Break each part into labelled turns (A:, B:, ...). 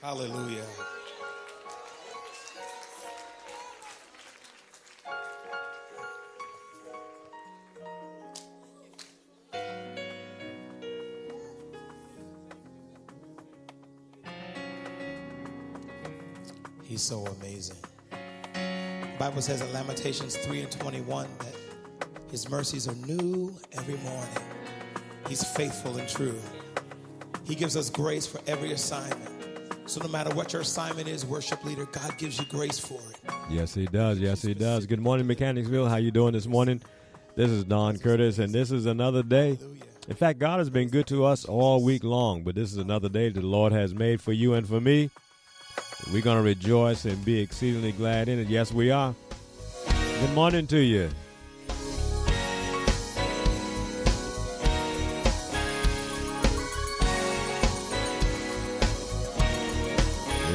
A: Hallelujah. He's so amazing. The Bible says in Lamentations 3:21 that his mercies are new every morning. He's faithful and true. He gives us grace for every assignment. So no matter what your assignment is, worship leader, God gives you grace for it.
B: Yes, he does. Yes, he does. Good morning, Mechanicsville. How you doing this morning? This is Don Curtis, and this is another day. In fact, God has been good to us all week long, but this is another day that the Lord has made for you and for me. We're going to rejoice and be exceedingly glad in it. Yes, we are. Good morning to you.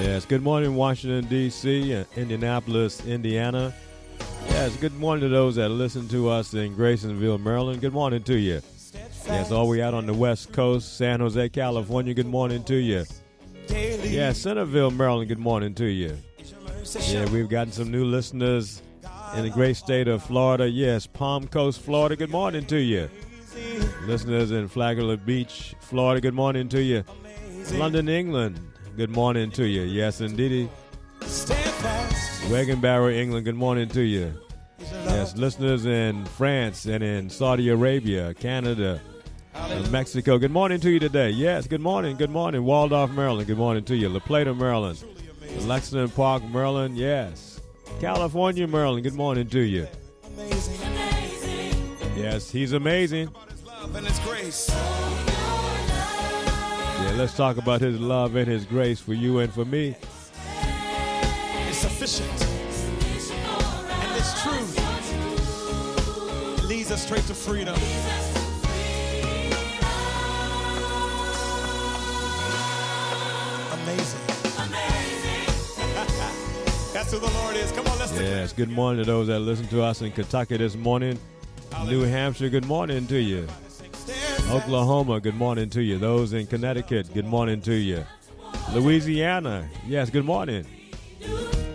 B: Yes, good morning, Washington, D.C., and Indianapolis, Indiana. Yes, good morning to those that listen to us in Graysonville, Maryland. Good morning to you. Yes, all we out on the West Coast, San Jose, California. Good morning to you. Yeah, Centerville, Maryland. Good morning to you. Yeah, we've gotten some new listeners in the great state of Florida. Yes, Palm Coast, Florida. Good morning to you. Listeners in Flagler Beach, Florida. Good morning to you. London, England. Good morning to you. Yes, indeed. Wagonbarrow, England. Good morning to you. Yes, listeners in France and in Saudi Arabia, Canada, and Mexico. Good morning to you today. Yes, good morning. Good morning. Waldorf, Maryland. Good morning to you. La Plata, Maryland. Lexington Park, Maryland. Yes. California, Maryland. Good morning to you. Yes, he's amazing. Yeah, let's talk about his love and his grace for you and for me.
A: It's sufficient. And it's true. It leads us straight to freedom. Amazing. That's who the Lord is. Come on, let's
B: Yes, good morning to those that listen to us in Kentucky this morning. New Hampshire, good morning to you. Oklahoma, good morning to you. Those in Connecticut, good morning to you. Louisiana, yes, good morning.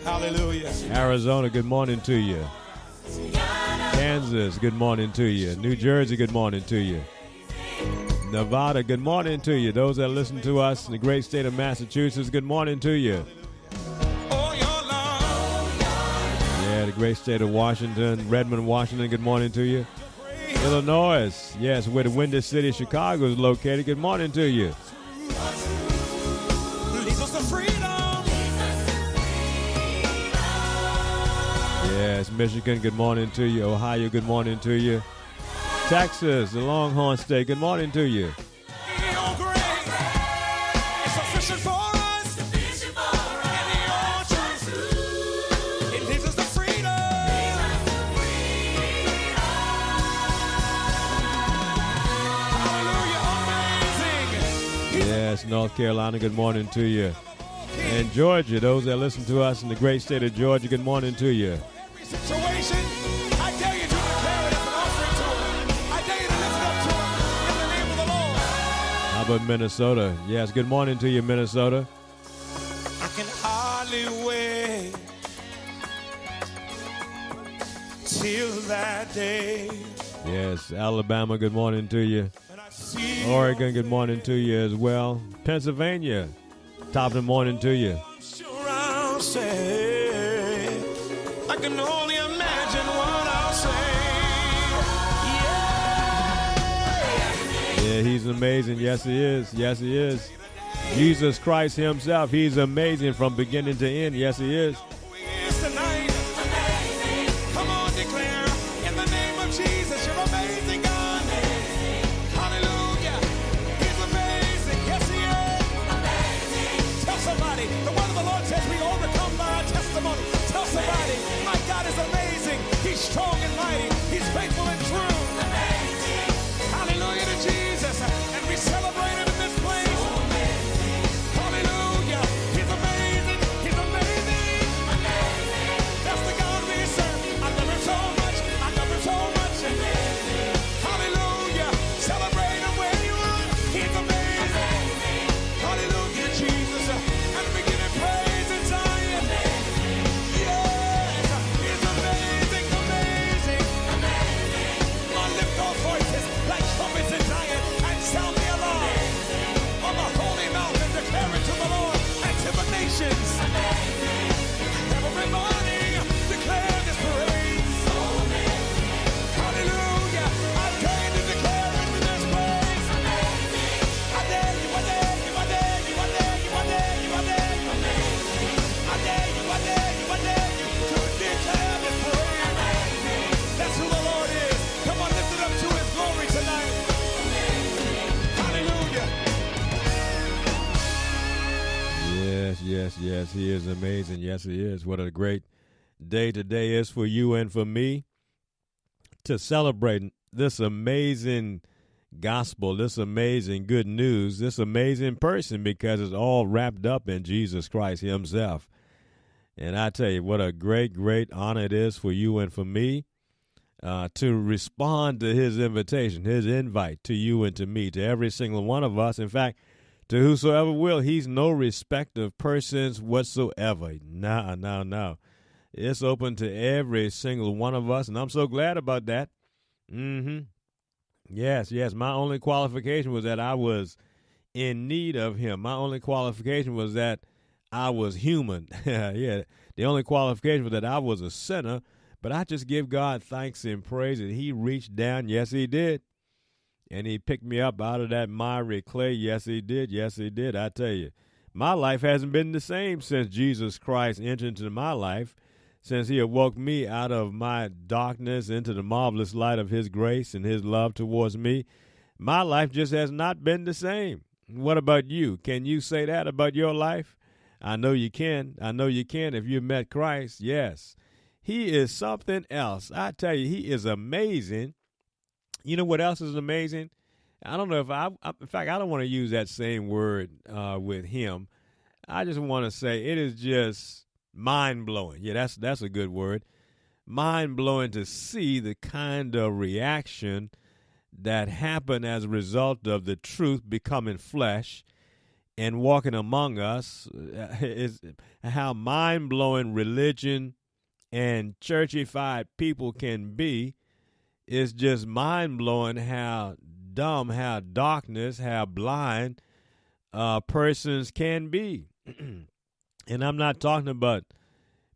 A: Hallelujah.
B: Arizona, good morning to you. Kansas, good morning to you. New Jersey, good morning to you. Nevada, good morning to you. Those that listen to us in the great state of Massachusetts, good morning to you. Yeah, the great state of Washington, Redmond, Washington, good morning to you. Illinois, yes, where the Windy City, Chicago is located. Good morning to you. Yes, Michigan, good morning to you. Ohio, good morning to you. Texas, the Longhorn State, good morning to you. Yes, North Carolina, good morning to you. And Georgia, those that listen to us in the great state of Georgia, good morning to you.
A: Situation, I dare you to declare it as an offering to him. I dare you to lift it up to him in the name of the Lord.
B: How about Minnesota? Yes, good morning to you, Minnesota.
A: I can hardly wait till that day.
B: Yes, Alabama, good morning to you. Oregon, good morning to you as well. Pennsylvania, top of the morning to you.
A: I can only imagine what I'll say.
B: Yeah, he's amazing. Yes, he is. Yes, he is. Jesus Christ himself, he's amazing from beginning to end. Yes, he is.
A: Come on, declare in the name of Jesus, you're amazing, God. Hallelujah. He's amazing. Yes, he is. Tell somebody, the word of the Lord says we overcome by our testimony. Tell somebody, my God is amazing. He's strong and mighty. He's faithful and true. Hallelujah to Jesus. And we celebrate him in this place. Hallelujah. He's amazing. He's amazing. That's the God we serve. I love him so much. I love him so much. Hallelujah. Celebrate him where you are. He's amazing. Hallelujah, Jesus. And we give
B: yes. He is amazing. Yes, he is. What a great day today is for you and for me to celebrate this amazing gospel, this amazing good news, this amazing person, because it's all wrapped up in Jesus Christ himself. And I tell you, what a great, great honor it is for you and for me to respond to his invitation, his invite to you and to me, to every single one of us. In fact, to whosoever will. He's no respect of persons whatsoever. No. It's open to every single one of us, and I'm so glad about that. Yes. My only qualification was that I was in need of him. My only qualification was that I was human. The only qualification was that I was a sinner, but I just give God thanks and praise that he reached down. Yes, he did. And he picked me up out of that miry clay. Yes, he did. I tell you, my life hasn't been the same since Jesus Christ entered into my life, since he awoke me out of my darkness into the marvelous light of his grace and his love towards me. My life just has not been the same. What about you? Can you say that about your life? I know you can. If you met Christ. Yes. He is something else. I tell you, he is amazing. You know what else is amazing? I don't know if in fact, I don't want to use that same word with him. I just want to say it is just mind-blowing. Yeah, that's a good word. Mind-blowing to see the kind of reaction that happened as a result of the truth becoming flesh and walking among us. Is how mind-blowing religion and churchified people can be. It's just mind-blowing how dumb, how darkness, how blind persons can be. And I'm not talking about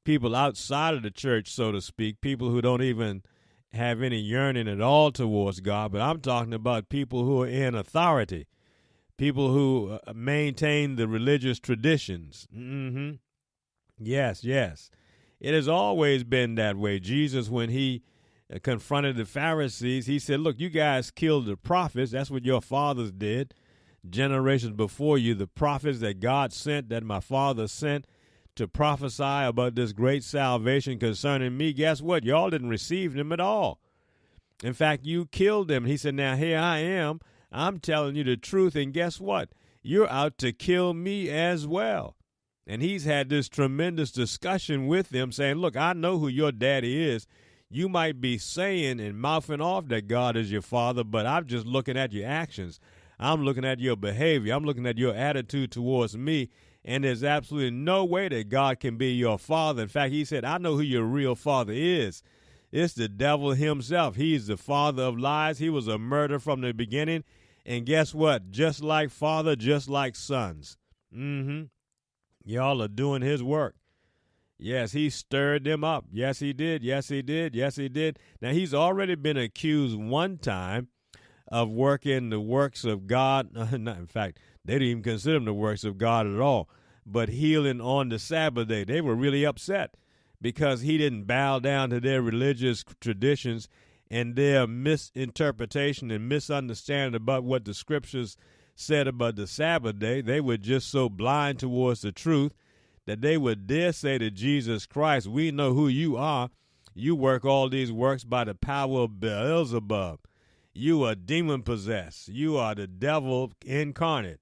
B: people outside of the church, so to speak, people who don't even have any yearning at all towards God, but I'm talking about people who are in authority, people who maintain the religious traditions. Yes. It has always been that way. Jesus, when he confronted the Pharisees, he said, look, you guys killed the prophets. That's what your fathers did. Generations before you, the prophets that God sent, that my father sent to prophesy about this great salvation concerning me. Guess what? Y'all didn't receive them at all. In fact, you killed them. He said, now here I am. I'm telling you the truth. And guess what? You're out to kill me as well. And he's had this tremendous discussion with them saying, look, I know who your daddy is. You might be saying and mouthing off that God is your father, but I'm just looking at your actions. I'm looking at your behavior. I'm looking at your attitude towards me, and there's absolutely no way that God can be your father. In fact, he said, I know who your real father is. It's the devil himself. He's the father of lies. He was a murderer from the beginning, and guess what? Just like father, just like sons. Y'all are doing his work. Yes, he stirred them up. Yes, he did. Now, he's already been accused one time of working the works of God. In fact, they didn't even consider him the works of God at all, but healing on the Sabbath day. They were really upset because he didn't bow down to their religious traditions and their misinterpretation and misunderstanding about what the scriptures said about the Sabbath day. They were just so blind towards the truth that they would dare say to Jesus Christ, we know who you are. You work all these works by the power of Beelzebub. You are demon-possessed. You are the devil incarnate.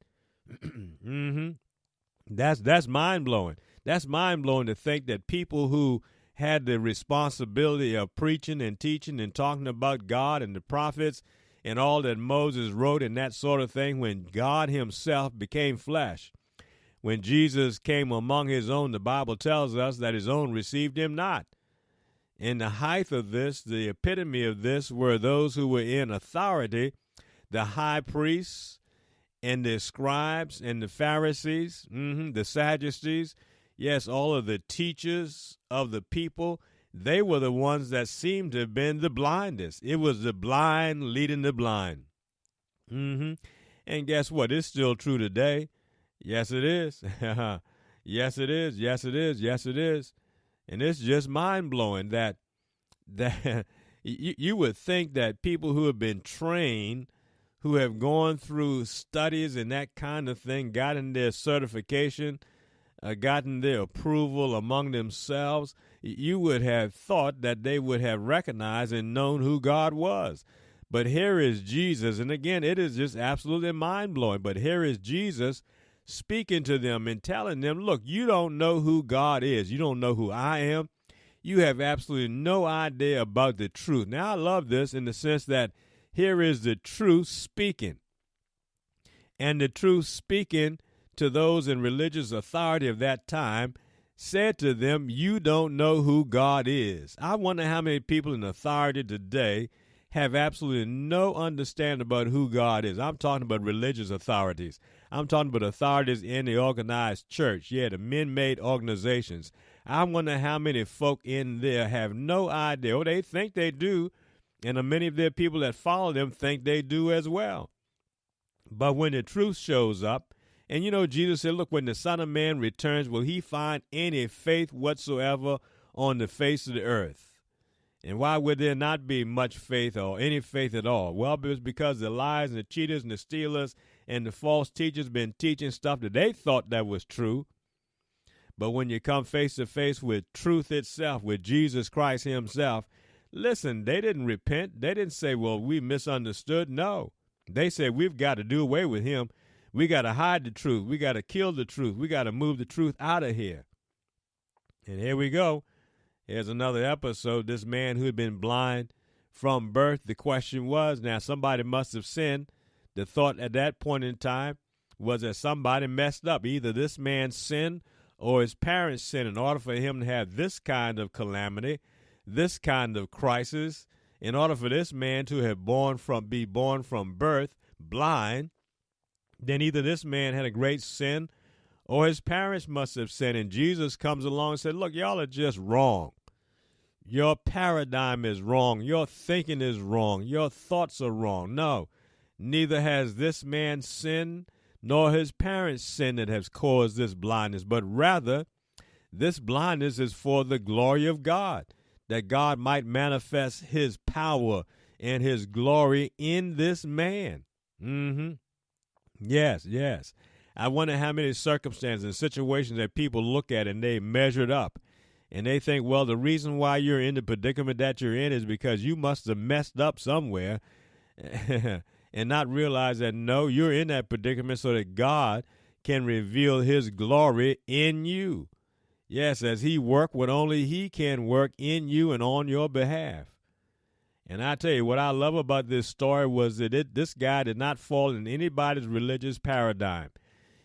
B: That's mind-blowing. That's mind-blowing to think that people who had the responsibility of preaching and teaching and talking about God and the prophets and all that Moses wrote and that sort of thing, when God himself became flesh, when Jesus came among his own, the Bible tells us that his own received him not. In the height of this, the epitome of this, were those who were in authority, the high priests and the scribes and the Pharisees, the Sadducees, yes, all of the teachers of the people. They were the ones that seemed to have been the blindest. It was the blind leading the blind. And guess what? It's still true today. Yes, it is. Yes, it is. And it's just mind-blowing that you would think that people who have been trained, who have gone through studies and that kind of thing, gotten their certification, gotten their approval among themselves, you would have thought that they would have recognized and known who God was. But here is Jesus, and again, it is just absolutely mind-blowing, but here is Jesus speaking to them and telling them, look, you don't know who God is. You don't know who I am. You have absolutely no idea about the truth. Now, I love this in the sense that here is the truth speaking. And the truth speaking to those in religious authority of that time said to them, you don't know who God is. I wonder how many people in authority today have absolutely no understanding about who God is. I'm talking about religious authorities. I'm talking about authorities in the organized church. Yeah, the men-made organizations. I wonder how many folk in there have no idea. Or they think they do, and many of their people that follow them think they do as well. But when the truth shows up, and you know, Jesus said, look, when the Son of Man returns, will he find any faith whatsoever on the face of the earth? And why would there not be much faith or any faith at all? Well, it's because the lies and the cheaters and the stealers and the false teachers been teaching stuff that they thought that was true. But when you come face to face with truth itself, with Jesus Christ himself, listen, they didn't repent. They didn't say, well, we misunderstood. No, they said, we've got to do away with him. We got to hide the truth. We got to kill the truth. We got to move the truth out of here. And here we go. Here's another episode. This man who had been blind from birth, the question was, now somebody must have sinned. The thought at that point in time was that somebody messed up. Either this man sinned or his parents sinned in order for him to have this kind of calamity, this kind of crisis, in order for this man to have be born from birth blind. Then either this man had a great sin or his parents must have sinned. And Jesus comes along and said, look, y'all are just wrong. Your paradigm is wrong. Your thinking is wrong. Your thoughts are wrong. No, neither has this man sinned nor his parents sinned that has caused this blindness, but rather this blindness is for the glory of God, that God might manifest his power and his glory in this man. Yes, yes. I wonder how many circumstances and situations that people look at and they measured up. And they think, well, the reason why you're in the predicament that you're in is because you must have messed up somewhere and not realize that, no, you're in that predicament so that God can reveal his glory in you. Yes, as he worked what only he can work in you and on your behalf. And I tell you, what I love about this story was that this guy did not fall in anybody's religious paradigm.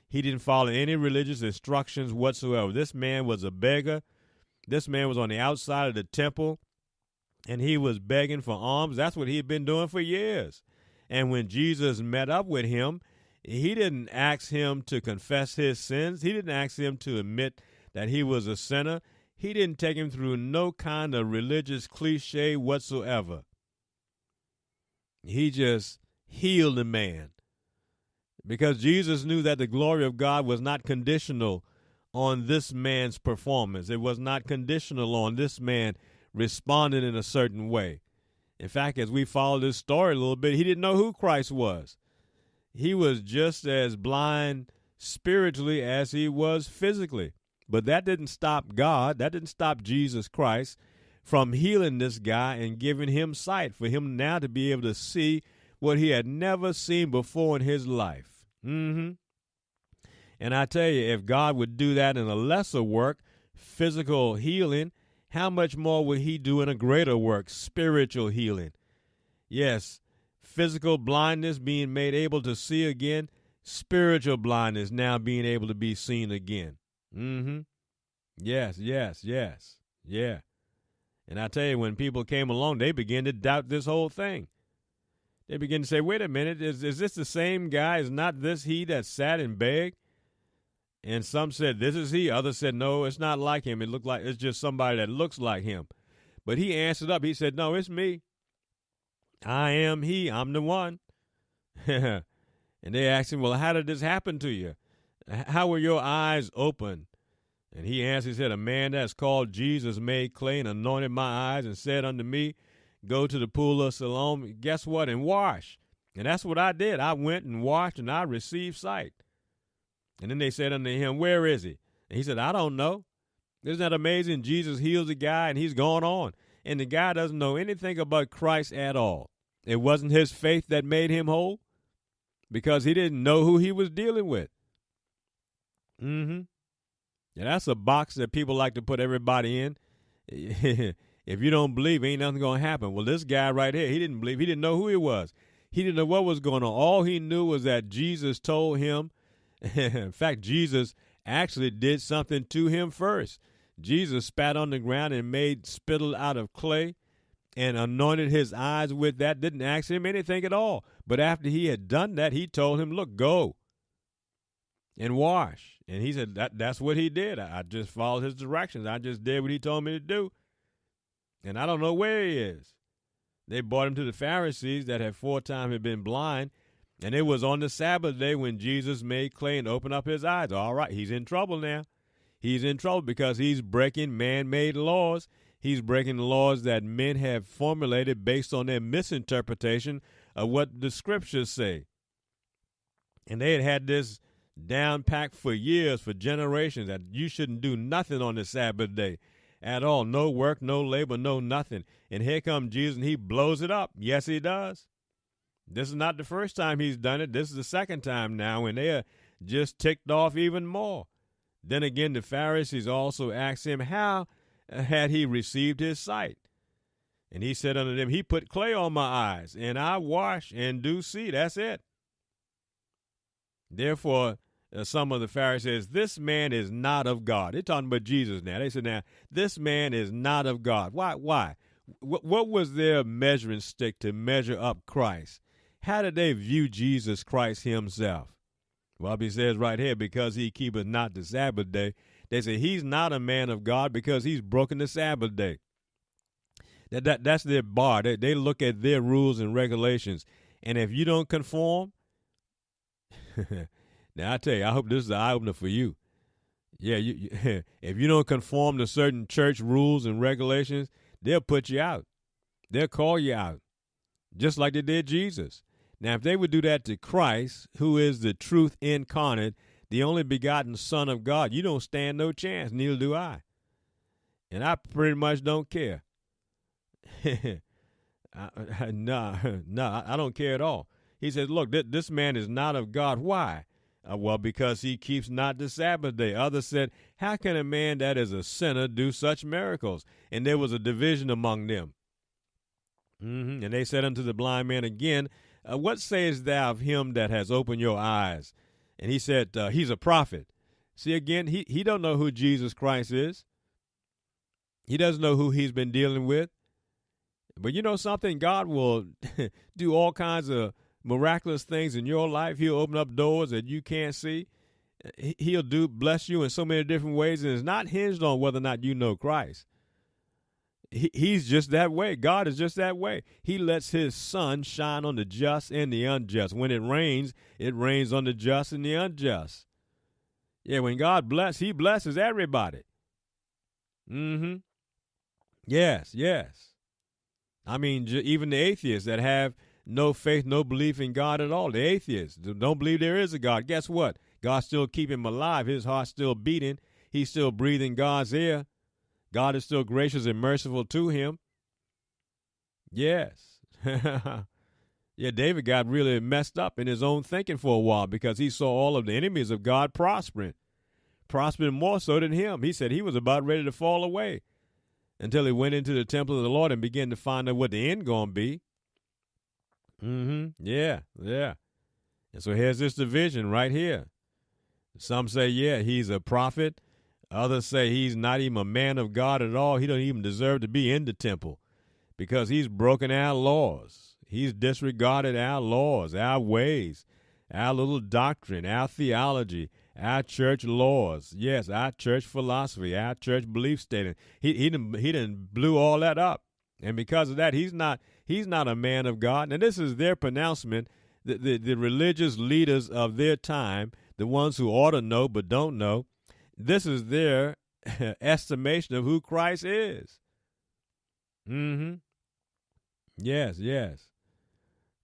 B: He didn't follow any religious instructions whatsoever. This man was a beggar. This man was on the outside of the temple, and he was begging for alms. That's what he had been doing for years. And when Jesus met up with him, he didn't ask him to confess his sins. He didn't ask him to admit that he was a sinner. He didn't take him through no kind of religious cliche whatsoever. He just healed the man because Jesus knew that the glory of God was not conditional on this man's performance. It was not conditional on this man responding in a certain way. In fact, as we follow this story a little bit, he didn't know who Christ was. He was just as blind spiritually as he was physically. But that didn't stop God. That didn't stop Jesus Christ from healing this guy and giving him sight, for him now to be able to see what he had never seen before in his life. And I tell you, if God would do that in a lesser work, physical healing, how much more will he do in a greater work, spiritual healing? Yes, physical blindness being made able to see again, spiritual blindness now being able to be seen again. Yes. Yeah. And I tell you, when people came along, they began to doubt this whole thing. They began to say, wait a minute, is this the same guy? Is not this he that sat and begged? And some said, this is he. Others said, no, it's not like him. It looked like it's just somebody that looks like him. But he answered up. He said, no, it's me. I am he. I'm the one. And they asked him, well, how did this happen to you? How were your eyes open? And he answered, he said, a man that's called Jesus made clay and anointed my eyes and said unto me, go to the pool of Siloam, guess what, and wash. And that's what I did. I went and washed, and I received sight. And then they said unto him, where is he? And he said, I don't know. Isn't that amazing? Jesus heals a guy and he's gone on. And the guy doesn't know anything about Christ at all. It wasn't his faith that made him whole because he didn't know who he was dealing with. Mm-hmm. Yeah, that's a box that people like to put everybody in. If you don't believe, ain't nothing going to happen. Well, this guy right here, he didn't believe. He didn't know who he was. He didn't know what was going on. All he knew was that Jesus told him. In fact, Jesus actually did something to him first. Jesus spat on the ground and made spittle out of clay and anointed his eyes with that. Didn't ask him anything at all. But after he had done that, he told him, look, go and wash. And he said, that's what he did. I just followed his directions. I just did what he told me to do. And I don't know where he is. They brought him to the Pharisees that had 4 times been blind. And it was on the Sabbath day when Jesus made clay and opened up his eyes. All right, he's in trouble now. He's in trouble because he's breaking man-made laws. He's breaking the laws that men have formulated based on their misinterpretation of what the scriptures say. And they had this down packed for years, for generations, that you shouldn't do nothing on the Sabbath day at all. No work, no labor, no nothing. And here comes Jesus and he blows it up. Yes, he does. This is not the first time he's done it. This is the second time now, and they are just ticked off even more. Then again, the Pharisees also asked him how had he received his sight. And he said unto them, he put clay on my eyes, and I wash and do see. That's it. Therefore, some of the Pharisees, this man is not of God. They're talking about Jesus now. They said, now, this man is not of God. Why? What was their measuring stick to measure up Christ? How did they view Jesus Christ himself? Well, he says right here, because he keepeth not the Sabbath day. They say he's not a man of God because he's broken the Sabbath day. That's their bar. They look at their rules and regulations. And if you don't conform, now I tell you, I hope this is an eye-opener for you. Yeah, if you don't conform to certain church rules and regulations, they'll put you out. They'll call you out, just like they did Jesus. Now, if they would do that to Christ, who is the truth incarnate, the only begotten Son of God, you don't stand no chance, neither do I. And I pretty much don't care. No, I don't care at all. He says, look, this man is not of God. Why? Well, because he keeps not the Sabbath day. Others said, how can a man that is a sinner do such miracles? And there was a division among them. And they said unto the blind man again, what sayest thou of him that has opened your eyes? And he said, he's a prophet. See, again, he don't know who Jesus Christ is. He doesn't know who he's been dealing with. But you know something? God will do all kinds of miraculous things in your life. He'll open up doors that you can't see. He'll bless you in so many different ways, and it's not hinged on whether or not you know Christ. He's just that way. God is just that way. He lets his sun shine on the just and the unjust. When it rains on the just and the unjust. Yeah, when God blesses, he blesses everybody. Yes. I mean, even the atheists that have no faith, no belief in God at all. The atheists don't believe there is a God. Guess what? God still keeping him alive. His heart's still beating. He's still breathing God's air. God is still gracious and merciful to him. Yes. Yeah, David got really messed up in his own thinking for a while because he saw all of the enemies of God prospering more so than him. He said he was about ready to fall away until he went into the temple of the Lord and began to find out what the end going to be. Yeah. And so here's this division right here. Some say, yeah, he's a prophet. Others say he's not even a man of God at all. He don't even deserve to be in the temple because he's broken our laws. He's disregarded our laws, our ways, our little doctrine, our theology, our church laws. Yes, our church philosophy, our church belief statement. He done blew all that up. And because of that, he's not a man of God. And this is their pronouncement, the religious leaders of their time, the ones who ought to know but don't know. This is their estimation of who Christ is. Yes.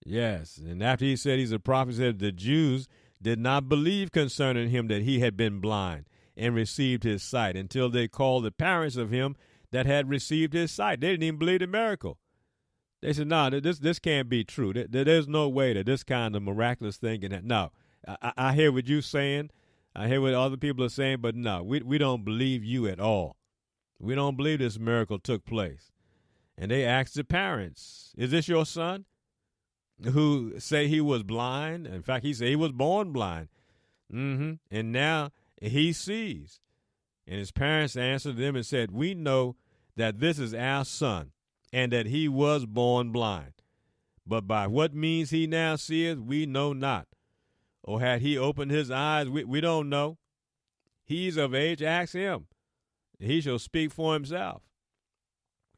B: And after he said he's a prophet, he said the Jews did not believe concerning him that he had been blind. and received his sight, until they called the parents of him that had received his sight. They didn't even believe the miracle. They said, no, this can't be true. There's no way that this kind of miraculous thing can happen. No, I hear what you're saying. I hear what other people are saying, but no, we don't believe you at all. We don't believe this miracle took place. And they asked the parents, is this your son? Who say he was blind. In fact, he said he was born blind. And now he sees. And his parents answered them and said, we know that this is our son, and that he was born blind. But by what means he now seeth, we know not. Or had he opened his eyes, we don't know. He's of age, ask him. He shall speak for himself.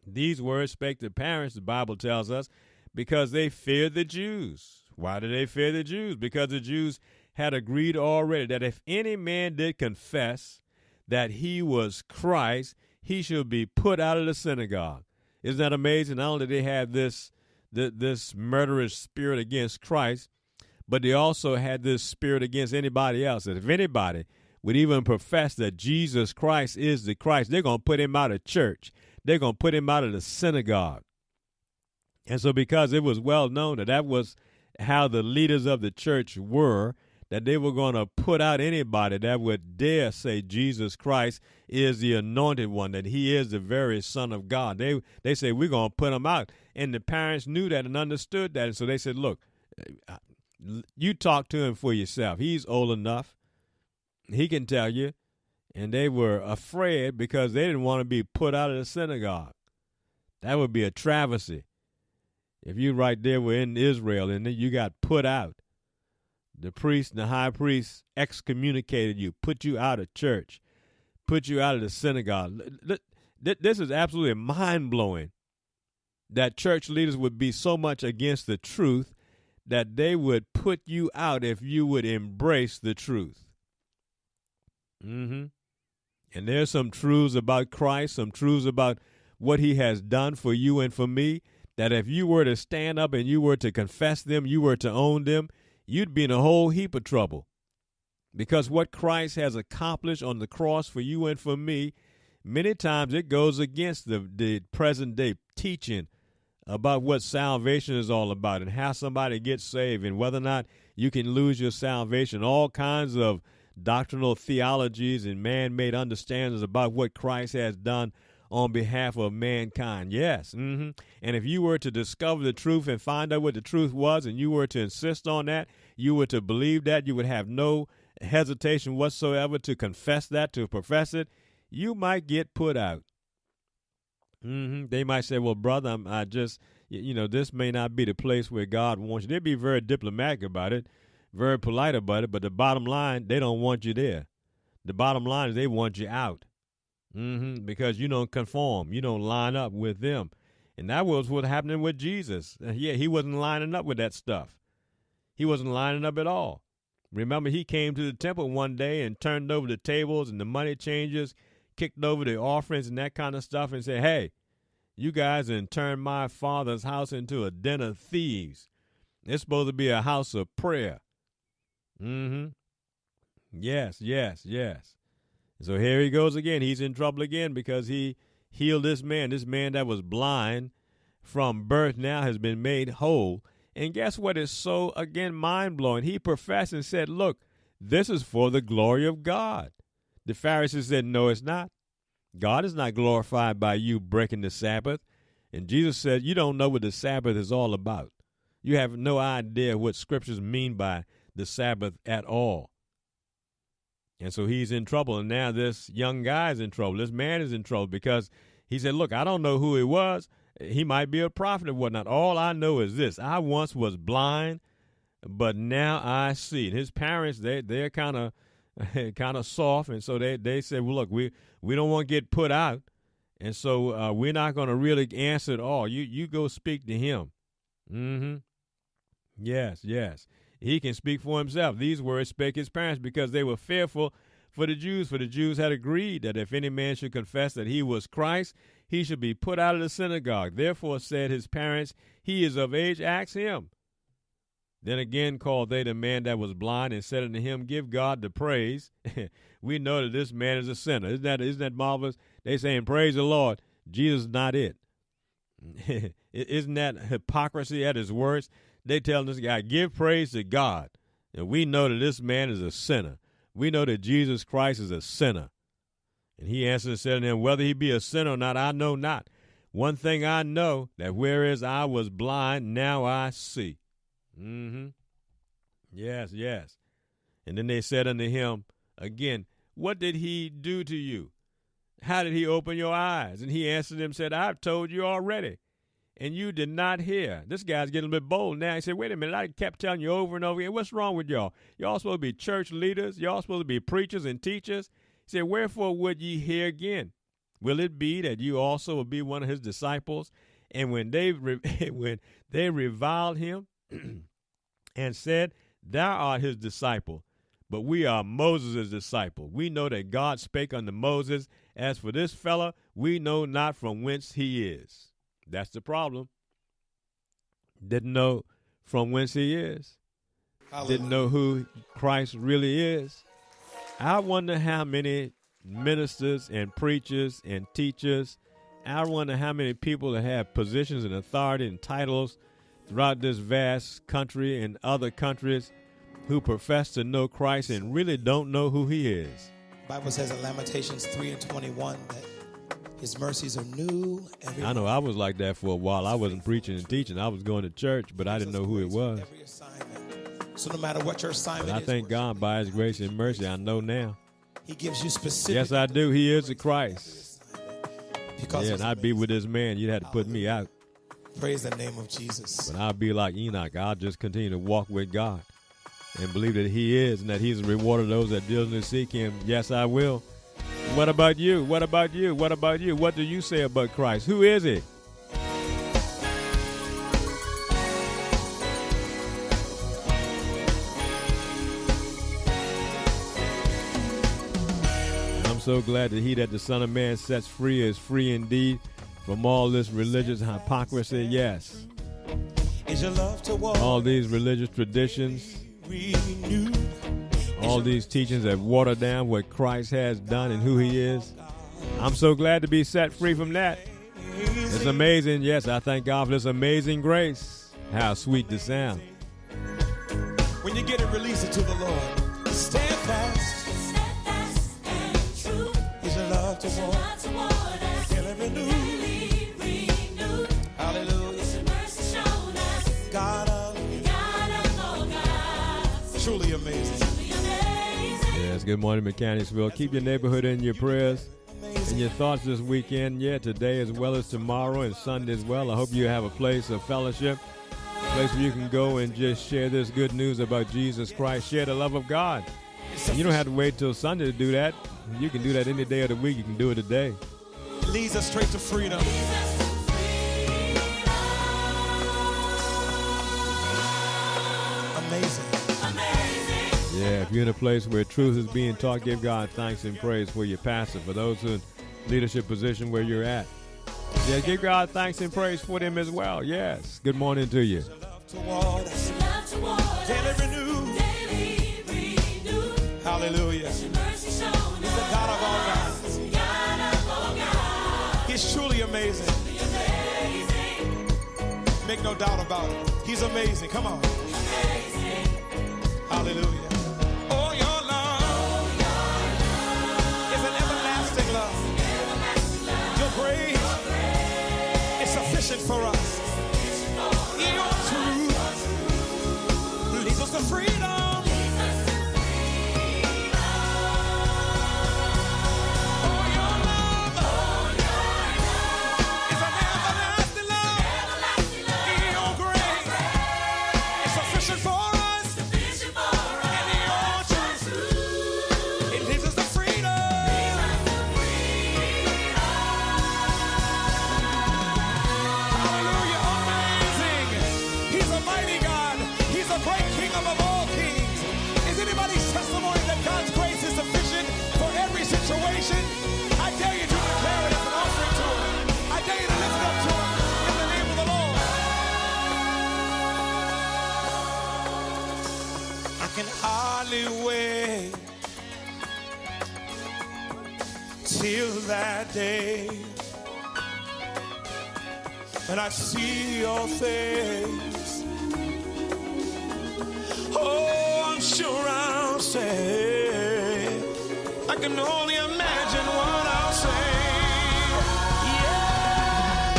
B: These words spake the parents, the Bible tells us, because they feared the Jews. Why did they fear the Jews? Because the Jews had agreed already that if any man did confess that he was Christ, he should be put out of the synagogue. Isn't that amazing? Not only did they have this murderous spirit against Christ, but they also had this spirit against anybody else. That if anybody would even profess that Jesus Christ is the Christ, they're going to put him out of church. They're going to put him out of the synagogue. And so because it was well known that was how the leaders of the church were, that they were going to put out anybody that would dare say Jesus Christ is the anointed one, that he is the very Son of God. They say, we're going to put him out. And the parents knew that and understood that. And so they said, look, you talk to him for yourself. He's old enough. He can tell you. And they were afraid because they didn't want to be put out of the synagogue. That would be a travesty. If you right there were in Israel and then you got put out, the priest and the high priest excommunicated you, put you out of church, put you out of the synagogue. This is absolutely mind-blowing that church leaders would be so much against the truth that they would put you out if you would embrace the truth. And there's some truths about Christ, some truths about what he has done for you and for me, that if you were to stand up and you were to confess them, you were to own them, you'd be in a whole heap of trouble. Because what Christ has accomplished on the cross for you and for me, many times it goes against the present day teaching about what salvation is all about and how somebody gets saved and whether or not you can lose your salvation. All kinds of doctrinal theologies and man-made understandings about what Christ has done on behalf of mankind. Yes. And if you were to discover the truth and find out what the truth was, and you were to insist on that, you were to believe that, you would have no hesitation whatsoever to confess that, to profess it, you might get put out. They might say, well, brother, I just, this may not be the place where God wants you. They'd be very diplomatic about it, very polite about it, but the bottom line, they don't want you there. The bottom line is they want you out. Because you don't conform. You don't line up with them. And that was what happened with Jesus. He wasn't lining up with that stuff. He wasn't lining up at all. Remember, he came to the temple one day and turned over the tables and the money changers, kicked over the offerings and that kind of stuff and said, hey, you guys done turned my father's house into a den of thieves. It's supposed to be a house of prayer. Yes. So here he goes again. He's in trouble again because he healed this man. This man that was blind from birth now has been made whole. And guess what is so, again, mind-blowing? He professed and said, look, this is for the glory of God. The Pharisees said, no, it's not. God is not glorified by you breaking the Sabbath. And Jesus said, you don't know what the Sabbath is all about. You have no idea what scriptures mean by the Sabbath at all. And so he's in trouble. And now this young guy is in trouble. This man is in trouble because he said, look, I don't know who he was. He might be a prophet or whatnot. All I know is this. I once was blind, but now I see. And his parents, they're kind of soft. And so they said, well, look, we don't want to get put out. And so we're not going to really answer at all. You go speak to him. Yes. He can speak for himself. These words spake his parents because they were fearful for the Jews. For the Jews had agreed that if any man should confess that he was Christ, he should be put out of the synagogue. Therefore said his parents, he is of age, ask him. Then again called they the man that was blind and said unto him, Give God the praise. We know that this man is a sinner. Isn't that marvelous? They saying, Praise the Lord. Jesus is not it. Isn't that hypocrisy at its worst? They telling this guy, give praise to God. And we know that this man is a sinner. We know that Jesus Christ is a sinner. And he answered and said unto him, Whether he be a sinner or not, I know not. One thing I know, that whereas I was blind, now I see. Yes, yes. And then they said unto him again, What did he do to you? How did he open your eyes? And he answered them, said, I've told you already, and you did not hear. This guy's getting a bit bold now. He said, wait a minute, I kept telling you over and over again, what's wrong with y'all? Y'all supposed to be church leaders. Y'all supposed to be preachers and teachers. He said, wherefore would ye hear again? Will it be that you also will be one of his disciples? And when they reviled him and said, Thou art his disciple, but we are Moses' disciple. We know that God spake unto Moses. As for this fella, we know not from whence he is. That's the problem. Didn't know from whence he is. Hallelujah. Didn't know who Christ really is. I wonder how many ministers and preachers and teachers, I wonder how many people that have positions and authority and titles throughout this vast country and other countries who profess to know Christ and really don't know who he is.
A: The Bible says in Lamentations 3:21 that his mercies are new every
B: I know I was like that for a while. I wasn't preaching and teaching. I was going to church, but I didn't know who it was.
A: So no matter what your assignment is,
B: I thank God by his grace and mercy, I know now.
A: He gives you specific.
B: Yes, I do. He is the Christ.
A: Because
B: yeah, and I'd be with this man. You'd have to put me out.
A: Praise the name of Jesus.
B: But I'll be like Enoch. I'll just continue to walk with God and believe that he is and that he's a rewarder of those that diligently seek him. Yes, I will. What about you? What about you? What about you? What do you say about Christ? Who is he? I'm so glad that he that the Son of Man sets free is free indeed from all this religious hypocrisy. Yes.
A: Is your love toward
B: all these religious traditions, all these teachings that water down what Christ has done and who he is. I'm so glad to be set free from that. It's amazing. Yes, I thank God for this amazing grace. How sweet the sound.
A: When you get it, release it to the Lord. Stand fast. Is your love toward us? Daily renewed. Hallelujah. God of all gods. Truly amazing.
B: Yes, good morning, Mechanicsville. Keep your neighborhood in your prayers and your thoughts this weekend. Yeah, today as well as tomorrow and Sunday as well. I hope you have a place of fellowship, a place where you can go and just share this good news about Jesus Christ. Share the love of God. And you don't have to wait till Sunday to do that. You can do that any day of the week. You can do it today.
A: Leads us straight to freedom. Amazing.
B: Yeah, if you're in a place where truth is being taught, give God thanks and praise for your pastor, for those in leadership position where you're at. Yeah, give God thanks and praise for them as well. Yes. Good morning to you.
A: Daily renewed. Hallelujah. He's the God of all gods. He's truly amazing. Make no doubt about it. He's amazing. Come on. Hallelujah. Oh, your love is an everlasting love. Your grace is sufficient for us. Your truth leads us to freedom. King above all kings. till that day. And I see your face. Oh, I'm sure I'll say, I can only imagine what I'll say. Yeah,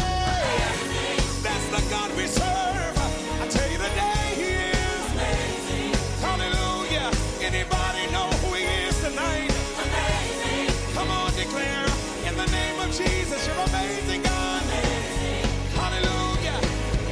A: that's the God we serve. I tell you today he is amazing. Hallelujah. Anybody know who he is tonight? Amazing. Come on, declare in the name of Jesus, you're amazing, God. Amazing. Hallelujah.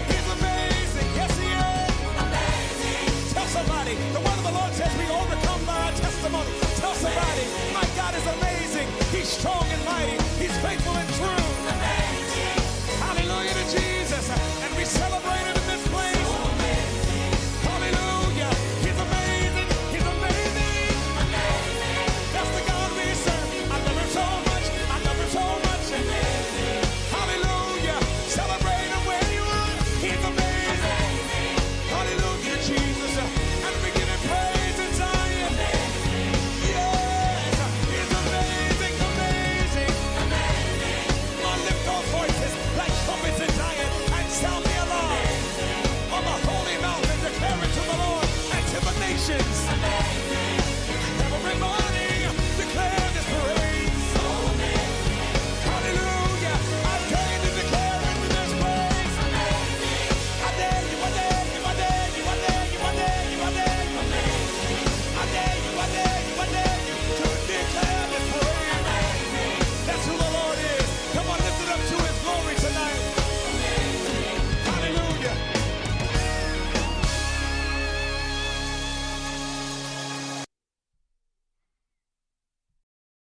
A: He's amazing. Yes, he is. Amazing. Tell somebody, the word of the Lord says we overcome by our testimony. Tell somebody, my God is amazing. He's strong and mighty. He's faithful and true. Amazing. Hallelujah to Jesus. And we celebrate him in this place. So amazing. Hallelujah. He's amazing. He's amazing. Amazing. That's the God we serve. I love him so much. I love him so much. Amazing. Hallelujah. Celebrate him where you are. He's amazing. Amazing. Hallelujah, Jesus. And we give him praise in Zion. Amazing. Yes. He's amazing. Amazing. Amazing. On lift our voices like trumpets in Zion and sound the alarm. On the holy mountain declare it to the Lord and to the nations. Amazing.